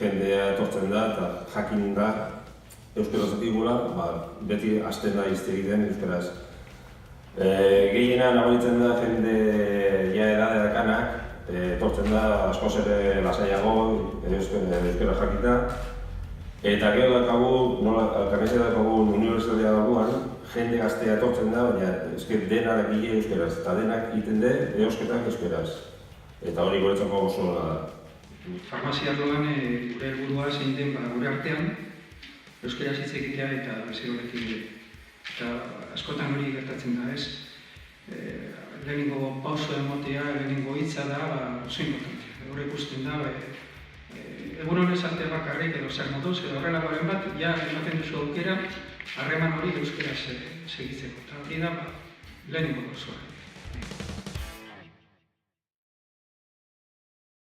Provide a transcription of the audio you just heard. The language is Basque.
jendea etortzen da eta jakin da euskaraz egula, beti hasten da hizte egiten euskaraz. Gehiena nabaritzen da jende ja edade dakanak, etortzen da askoz ere lasaiago euskara jakita. Eta gero dakagu, kanezia dakagu unibertsitatea dagoan, jende gaztea etortzen da, baina denak egile euskaraz, eta denak egiten de eusketak euskaraz. Eta hori guretzako oso da. Farmazia arloan gure helburua zein den gure artean euskaraz hitz egitea eta zer horrekin. Eta askotan hori gertatzen da, ez? Lehenengo pauso emotea, lehenengo hitza da oso importantea. Hor ikusten da, egun honez arte bakarrik edo zer moduz edo horrelagoaren bat, ja ematen duzu aukera harreman hori euskaraz segitzeko. Eta hori da lehenengo pausoa.